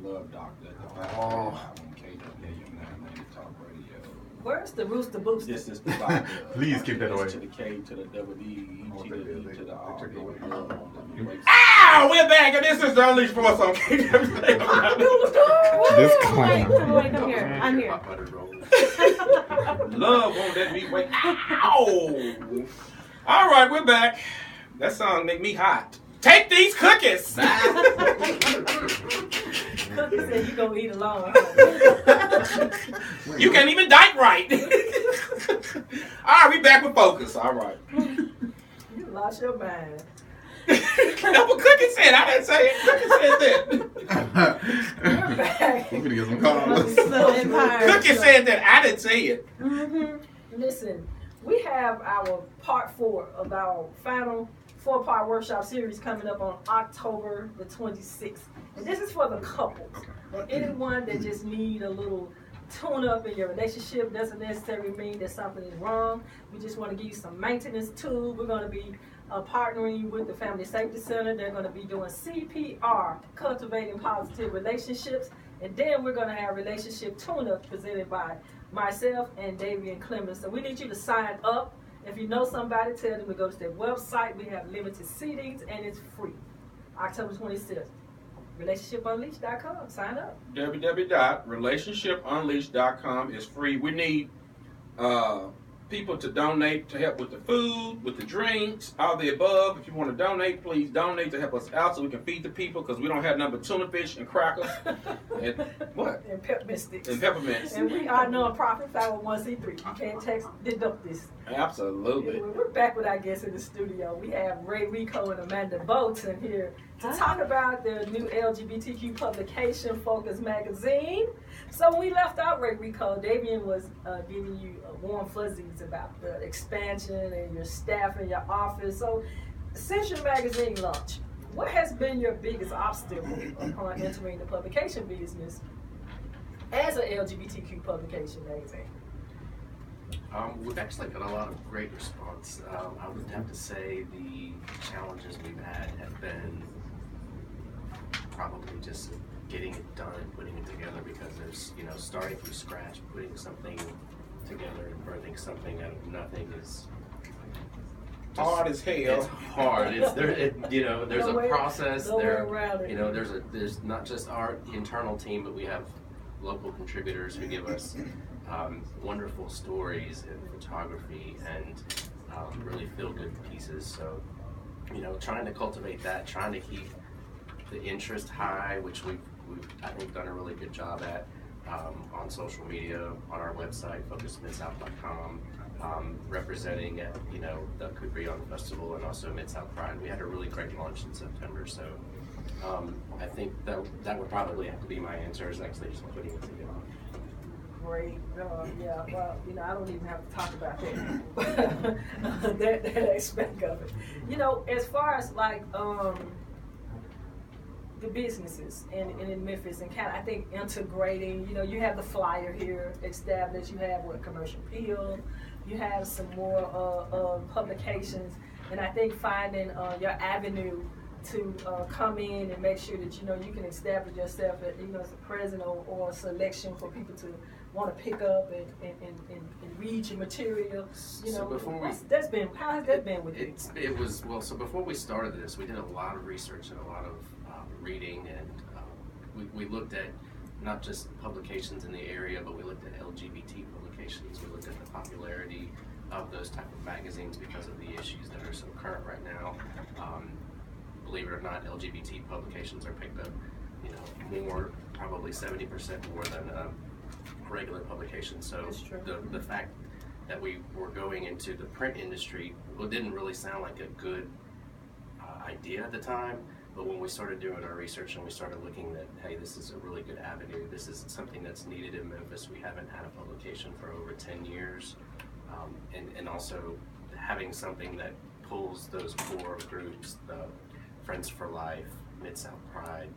love doctor at the 5 on KWK 990 Talk Radio. Where's the Rooster Booster? This is the doctor. Please keep that away. To the K, to the double D, to the E, to the R. Ow! We're back, and this is the Unleashed Force on KWK. Wait, come here. I'm here. Love won't let me wait. Ow! All right, we're back. That song make me hot. Take these cookies. Cookie said you gonna eat alone. You can't even dike right. All right, we back with focus. All right. You lost your mind. That's what Cookie said. I didn't say it. Cookie said that. We're back. We're gonna get some calls. Cookie said that. I didn't say it. Listen, we have our part 4 of our final 4-part workshop series coming up on October the 26th. And this is for the couples. Or anyone that just need a little tune-up in your relationship. Doesn't necessarily mean that something is wrong. We just want to give you some maintenance tools. We're going to be partnering with the Family Safety Center. They're going to be doing CPR, cultivating positive relationships. And then we're going to have relationship tune-up presented by myself and Davian Clemens. So we need you to sign up. If you know somebody, tell them to go to their website. We have limited seatings and it's free. October 26th. RelationshipUnleashed.com. Sign up. www.relationshipunleashed.com is free. We need people to donate to help with the food, with the drinks, all the above. If you want to donate, please donate to help us out so we can feed the people because we don't have nothing but tuna fish and crackers. And what? And peppermint sticks. And peppermints. And we are non-profit 501c3. You can't tax deduct this. Absolutely. We're back with our guests in the studio. We have Ray Rico and Amanda Bolton here to talk about the new LGBTQ publication, Focus Magazine. So when we left out Ray Rico, Davian was giving you warm fuzzies about the expansion and your staff in your office. So since your magazine launch, what has been your biggest obstacle upon entering the publication business as an LGBTQ publication magazine? We've actually got a lot of great response. I would have to say the challenges we've had have been probably just getting it done and putting it together because there's, starting from scratch, putting something together and birthing something out of nothing is hard as hell. It's hard. There's a process. There's not just our internal team, but we have local contributors who give us wonderful stories and photography and really feel-good pieces. So, trying to cultivate that, trying to keep the interest high, which we've I think done a really good job at on social media, on our website, focusmidsouth.com, representing at the Cooperee Young Festival and also Mid-South Pride. We had a really great launch in September, so I think that would probably have to be my answer, is actually just putting it together. Great. Yeah, well, I don't even have to talk about that. that aspect of it. As far as the businesses in Memphis and kind of, I think, integrating, you have the flyer here established, you have Commercial Appeal, you have some more publications, and I think finding your avenue to come in and make sure that you can establish yourself as a present or a selection for people to want to pick up and read your material. So before how has that been with you? So before we started this, we did a lot of research and a lot of reading, and we looked at not just publications in the area, but we looked at LGBT publications. We looked at the popularity of those type of magazines because of the issues that are so current right now. Believe it or not, LGBT publications are picked up, more, probably 70% more than regular publications. So the fact that we were going into the print industry, didn't really sound like a good idea at the time. But when we started doing our research and we started looking at, hey, this is a really good avenue, this is something that's needed in Memphis. We haven't had a publication for over 10 years. And also having something that pulls those core groups, the Friends for Life, Mid-South Pride,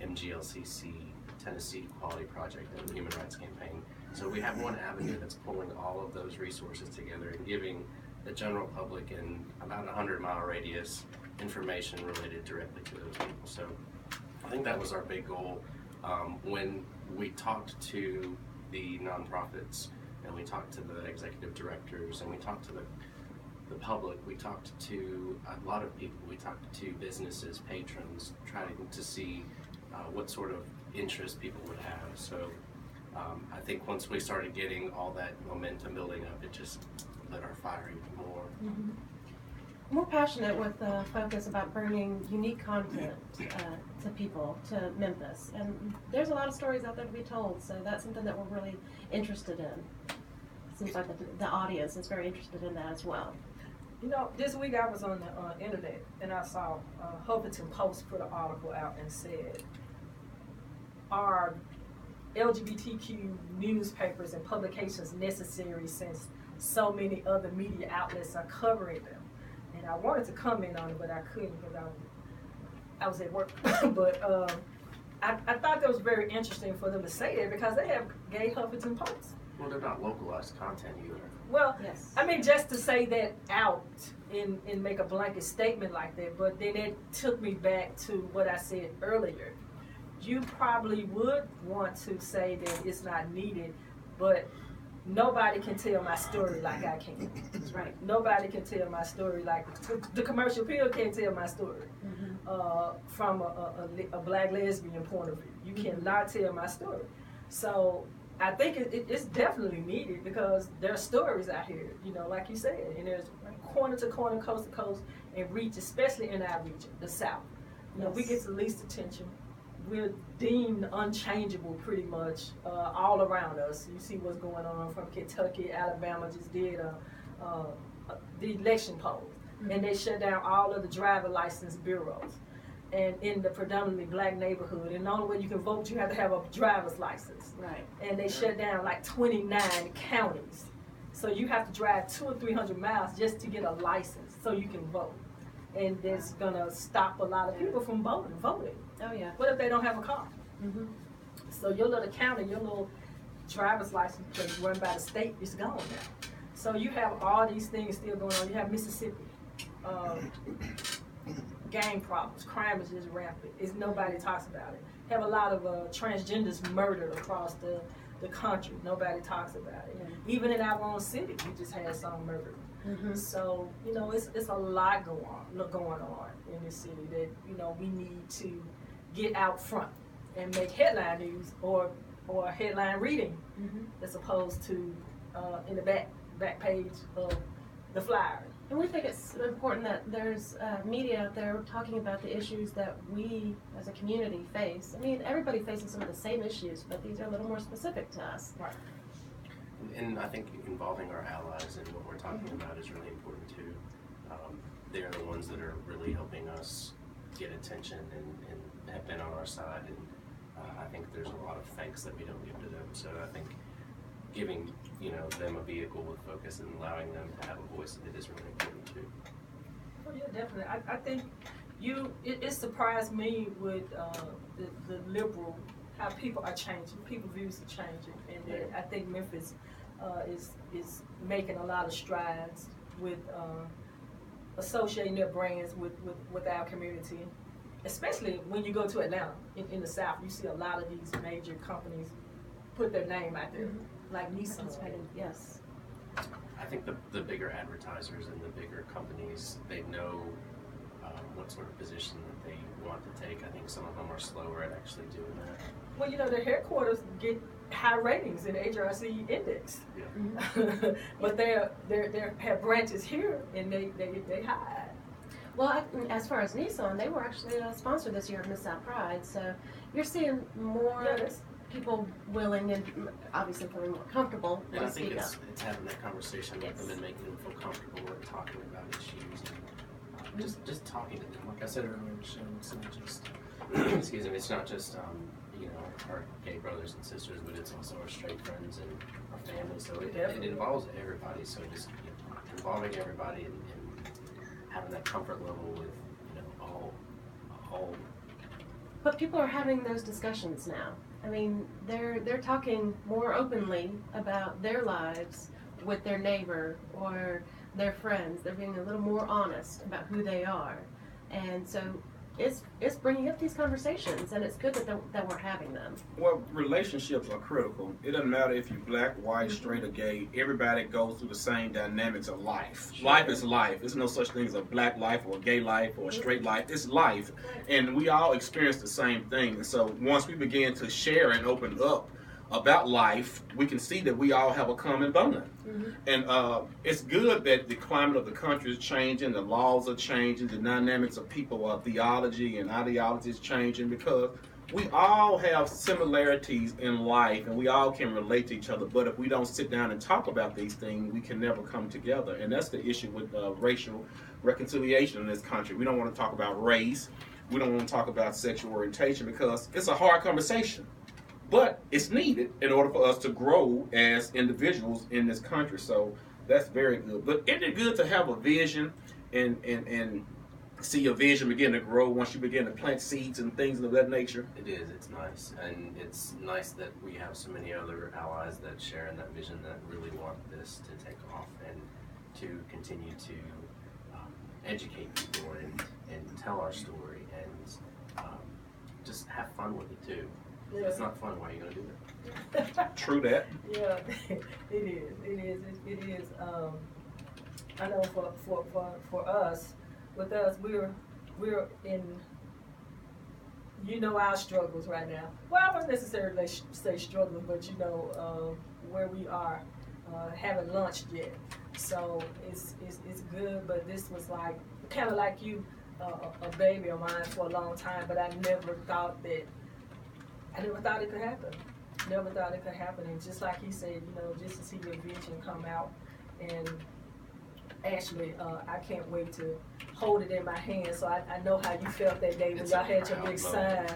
MGLCC, Tennessee Equality Project, and the Human Rights Campaign. So we have one avenue that's pulling all of those resources together and giving the general public in about a 100-mile radius information related directly to those people. So I think that was our big goal. When we talked to the nonprofits and we talked to the executive directors and we talked to the public, we talked to a lot of people, we talked to businesses, patrons, trying to see what sort of interest people would have. So I think once we started getting all that momentum building up, it just lit our fire even more. Mm-hmm. More passionate with the focus about bringing unique content to people, to Memphis. And there's a lot of stories out there to be told, so that's something that we're really interested in. Seems like the audience is very interested in that as well. You know, this week I was on the internet and I saw Huffington Post put an article out and said, are LGBTQ newspapers and publications necessary since so many other media outlets are covering them? And I wanted to comment on it, but I couldn't because I was at work. But I thought that was very interesting for them to say that because they have gay Huffington Post. Well, they're not localized content either. Well, Yes. I mean, just to say that out and make a blanket statement like that, but then it took me back to what I said earlier. You probably would want to say that it's not needed, but nobody can tell my story like I can. That's right. Nobody can tell my story like the commercial appeal can't tell my story from a black lesbian point of view. You cannot tell my story. So I think it's definitely needed because there are stories out here, you know, like you said, and there's corner to corner, coast to coast, and reach, especially in our region, the South. You know, we get the least attention. We're deemed unchangeable pretty much all around us. You see what's going on from Kentucky, Alabama just did the election polls, and they shut down all of the driver license bureaus. And in the predominantly black neighborhood, and the only way you can vote, you have to have a driver's license. Right. And they shut down like 29 counties. So you have to drive 200 or 300 miles just to get a license so you can vote. And that's gonna stop a lot of people from voting. Oh, yeah. What if they don't have a car? Mm-hmm. So your little county, your little driver's license that's run by the state is gone now. So you have all these things still going on. You have Mississippi, gang problems, crime is just rampant. Nobody talks about it. Have a lot of transgenders murdered across the country. Nobody talks about it. Yeah. Even in our own city, we just had some murdered. Mm-hmm. So, you know, it's a lot going on in this city that, you know, we need to get out front and make headline news or headline reading as opposed to in the back page of the flyer. And we think it's important that there's media out there talking about the issues that we as a community face. I mean, everybody faces some of the same issues, but these are a little more specific to us. Right. And I think involving our allies in what we're talking about is really important too. They're the ones that are really helping us get attention and have been on our side. And I think there's a lot of thanks that we don't give to them. So I think giving them a vehicle with focus and allowing them to have a voice in it is really important too. Oh yeah, definitely. I think it surprised me with the liberal, how people are changing, people's views are changing, and I think Memphis is making a lot of strides with associating their brands with our community, especially when you go to Atlanta in the South. You see a lot of these major companies put their name out there, like Nissan. Yes. I think the bigger advertisers and the bigger companies, they know what sort of position that they want to take. I think some of them are slower at actually doing that. Well, you know, their headquarters get high ratings in the HRC index, but they have branches here and they hide. Well, as far as Nissan, they were actually a sponsor this year of Miss South Pride, so you're seeing more people willing and obviously feeling more comfortable And to I think speak up. it's having that conversation with them and making them feel comfortable with talking about issues and just talking to them. Like I said earlier in the show, it's not just excuse me, it's not just our gay brothers and sisters, but it's also our straight friends and our family. So it involves everybody. So just involving everybody and having that comfort level with all. But people are having those discussions now. I mean, they're talking more openly about their lives with their neighbor or their friends. They're being a little more honest about who they are. And so it's bringing up these conversations, and it's good that we're having them. Well, relationships are critical. It doesn't matter if you're black, white, straight, or gay. Everybody goes through the same dynamics of life. Sure. Life is life. There's no such thing as a black life or a gay life or a straight life. It's life. And we all experience the same thing. And so once we begin to share and open up about life, we can see that we all have a common bond. And it's good that the climate of the country is changing, the laws are changing, the dynamics of people, theology and ideology is changing, because we all have similarities in life and we all can relate to each other. But if we don't sit down and talk about these things, we can never come together. And that's the issue with racial reconciliation in this country. We don't want to talk about race. We don't want to talk about sexual orientation, because it's a hard conversation. But it's needed in order for us to grow as individuals in this country. So that's very good. But isn't it good to have a vision and see your vision begin to grow once you begin to plant seeds and things of that nature? It is. It's nice. And it's nice that we have so many other allies that share in that vision, that really want this to take off and to continue to educate people and tell our story and just have fun with it too. If it's not fun, why are you going to do it? True that. Yeah, it is. I know for us, with us, we're in, our struggles right now. Well, I wouldn't necessarily say struggling, but where we are, haven't launched yet. So it's good, but this was like kind of like you, a baby of mine for a long time. But I never thought it could happen. Never thought it could happen. And just like he said, just to see your vision come out. And actually, I can't wait to hold it in my hand. So I know how you felt that day when y'all had your big sign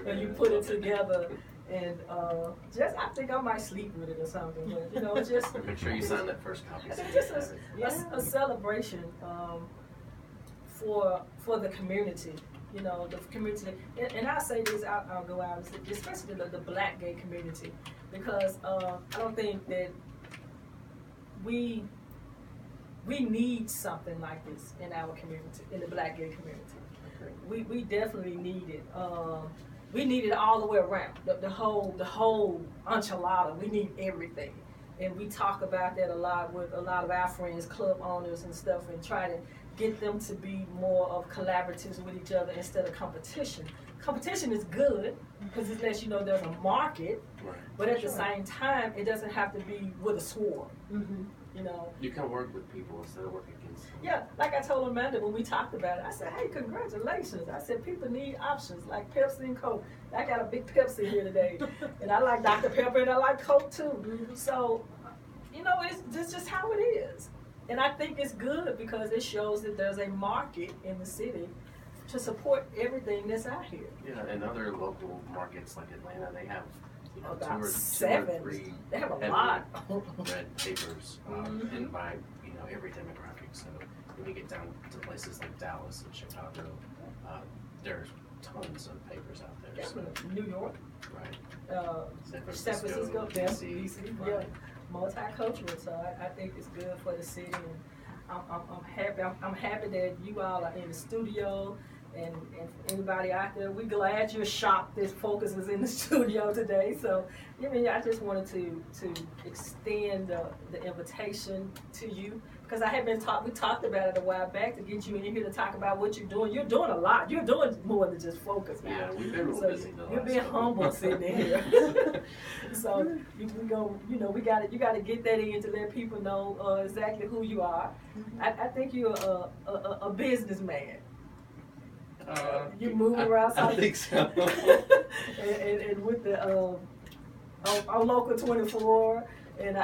and you put it together. And I think I might sleep with it or something. But, just make sure you sign that first copy. Just a celebration for the community. The community, and I say this, I'll go out, especially the black gay community, because I don't think that we need something like this in our community, in the black gay community. We definitely need it. We need it all the way around, the whole enchilada. We need everything, and we talk about that a lot with a lot of our friends, club owners and stuff, and try to get them to be more of collaboratives with each other instead of competition. Competition is good because it lets you know there's a market, right. But at the same time, it doesn't have to be with a sword. You can work with people instead of working against them. Yeah, like I told Amanda when we talked about it, I said, hey, congratulations. I said, people need options like Pepsi and Coke. I got a big Pepsi here today, and I like Dr. Pepper and I like Coke too. So, it's just how it is. And I think it's good because it shows that there's a market in the city to support everything that's out here. Yeah, and other local markets like Atlanta, they have About two or 7. three They have a heavily lot. read papers, and by every demographic. So when you get down to places like Dallas and Chicago, there's tons of papers out there. So, New York, right? San Francisco, DC. yeah, multicultural. So I think it's good for the city, and I'm happy. I'm happy that you all are in the studio, and anybody out there, we're glad you're shocked that Focus is in the studio today. So I just wanted to extend the invitation to you. Because we talked about it a while back to get you in here to talk about what you're doing. You're doing a lot. You're doing more than just Focus now. Yeah, we've been real busy. You're being humble sitting in here. So you got to get that in to let people know exactly who you are. I think you're a businessman. You move around. I think so. and with the on Local 24. And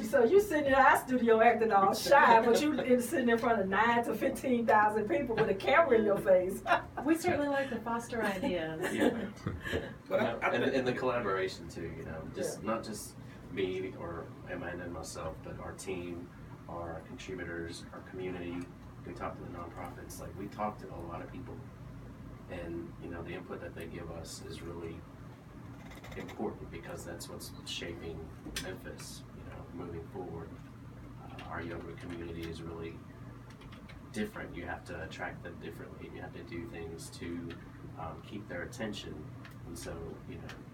so you sitting in our studio acting all shy, but you sitting in front of 9,000 to 15,000 people with a camera in your face. We certainly like to foster ideas. Yeah, and the collaboration too. Not just me or Amanda and myself, but our team, our contributors, our community. We talk to the nonprofits. Like we talk to a lot of people, and the input that they give us is really important because that's what's shaping Memphis, moving forward. Our younger community is really different. You have to attract them differently. You have to do things to keep their attention. And so, you know,